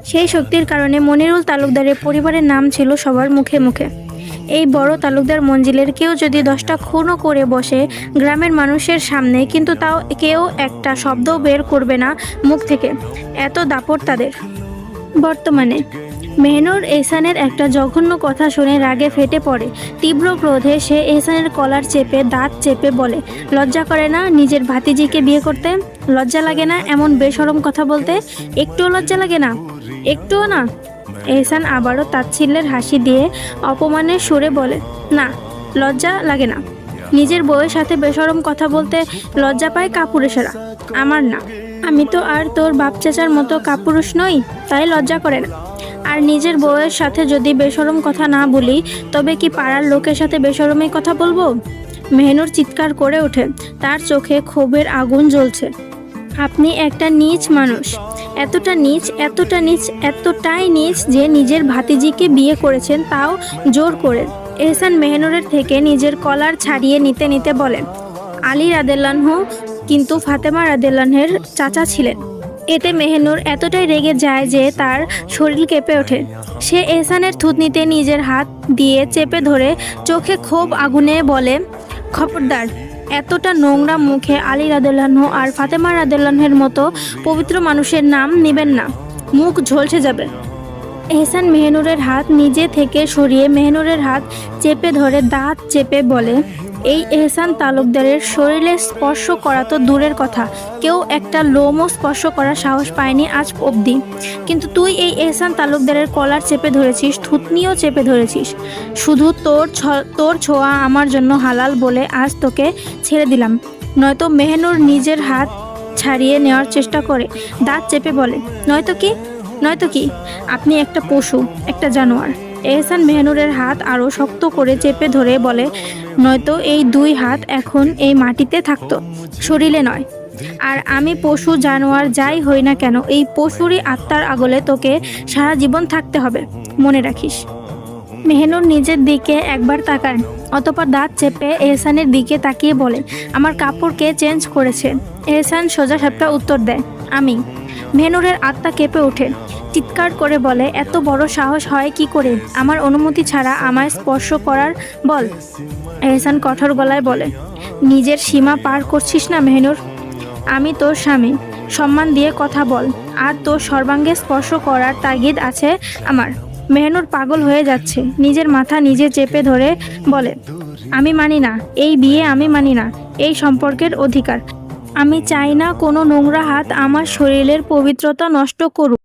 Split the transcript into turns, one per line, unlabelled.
সেই শক্তির কারণে মনিরুল তালুকদারের পরিবারের নাম ছিল সবার মুখে মুখে। এই বড় তালুকদার মঞ্জিলের কেউ যদি 10টা খুনও করে বসে গ্রামের মানুষের সামনে, কিন্তু তাও কেউ একটা শব্দও বের করবে না মুখ থেকে, এত দাপট তাদের। বর্তমানে মেহনুর এহসানের একটা জঘন্য কথা শুনে রাগে ফেটে পড়ে। তীব্র ক্রোধে সে এহসানের কলার চেপে দাঁত চেপে বলে, লজ্জা করে না নিজের ভাতিজিকে বিয়ে করতে? লজ্জা লাগে না এমন বেশরম কথা বলতে? একটুও লজ্জা লাগে না? একটুও না? এহসান আবারও তাচ্ছিল্যের হাসি দিয়ে অপমানের সুরে বলে, না, লজ্জা লাগে না। নিজের বউয়ের সাথে বেশরম কথা বলতে লজ্জা পায় কাপুরুষেরা, আমার না। আমি তো আর তোর বাপ চাচার মতো কাপুরুষ নই, তাই লজ্জা করে না। আর নিজের বউয়ের সাথে যদি বেশরম কথা না বলি, তবে কি পাড়ার লোকের সাথে বেশরমে কথা বলবো? মেহনুর চিৎকার করে ওঠে, তার চোখে ক্ষোভের আগুন জ্বলছে। আপনি একটা নীচ মানুষ, এতটা নীচ, এতটা নীচ, এতটাই নীচ যে নিজের ভাতিজিকে বিয়ে করেছেন, তাও জোর করে। এহসান মেহনুরের থেকে নিজের কলার ছাড়িয়ে নিতে নিতে বলেন, আলী রাদিয়াল্লাহু কিন্তু ফাতেমা রাদিয়াল্লাহুর চাচা ছিলেন। এতে মেহনুর এতটাই রেগে যায় যে তার শরীর কেঁপে ওঠে। সে এহসানের থুতনিতে নিজের হাত দিয়ে চেপে ধরে চোখে ক্ষোভ আগুনে বলে, খবরদার, এতটা নোংরা মুখে আলী রাদিয়াল্লাহু আর ফাতেমা রাদিয়াল্লাহুর মতো পবিত্র মানুষের নাম নেবেন না, মুখ ঝলসে যাবে। এহসান মেহনুরের হাত নিজে থেকে সরিয়ে মেহনুরের হাত চেপে ধরে দাঁত চেপে বলে, এই এহসান তালুকদারের শরীরে স্পর্শ করা তো দূরের কথা, কেউ একটা লোমও স্পর্শ করার সাহস পায়নি আজ অবধি। কিন্তু তুই এই এহসান তালুকদারের কলার চেপে ধরেছিস, থুতনিও চেপে ধরেছিস। শুধু তোর ছোঁয়া আমার জন্য হালাল বলে আজ তোকে ছেড়ে দিলাম, নয়তো মেহনুর নিজের হাত ছাড়িয়ে নেওয়ার চেষ্টা করে দাঁত চেপে বলে, নয়তো কি? আপনি একটা পশু, একটা জানোয়ার। এহসান মেহনুরের হাত আরও শক্ত করে চেপে ধরে বলে, নয়তো এই 2 হাত এখন এই মাটিতে থাকতো, শরীরে নয়। আর আমি পশু জানোয়ার যাই হই না কেন, এই পশুরই আত্মার আগলে তোকে সারা জীবন থাকতে হবে, মনে রাখিস। মেহনুর নিজের দিকে একবার তাকান, অতঃপর দাঁত চেপে এহসানের দিকে তাকিয়ে বলে, আমার কাপড় কে চেঞ্জ করেছে? এহসান সোজা সাপটা উত্তর দেয়, আমি। মেহনুরের আত্মা কেঁপে ওঠে, চিৎকার করে বলে, এত বড় সাহস হয় কি করে আমার অনুমতি ছাড়া আমায় স্পর্শ করার? বল। এহসান কঠোর গলায় বলে, নিজের সীমা পার করছিস না মেহনুর? আমি তোর স্বামী, সম্মান দিয়ে কথা বল। আর তোর সর্বাঙ্গে স্পর্শ করার তাগিদ আছে আমার। মেহনুর পাগল হয়ে যাচ্ছে, নিজের মাথা নিজে চেপে ধরে বলে, আমি মানি না এই বিয়ে, আমি মানি না এই সম্পর্কের অধিকার। আমি চাই না কোনো নোংরা হাত আমার শরীরের পবিত্রতা নষ্ট করুক।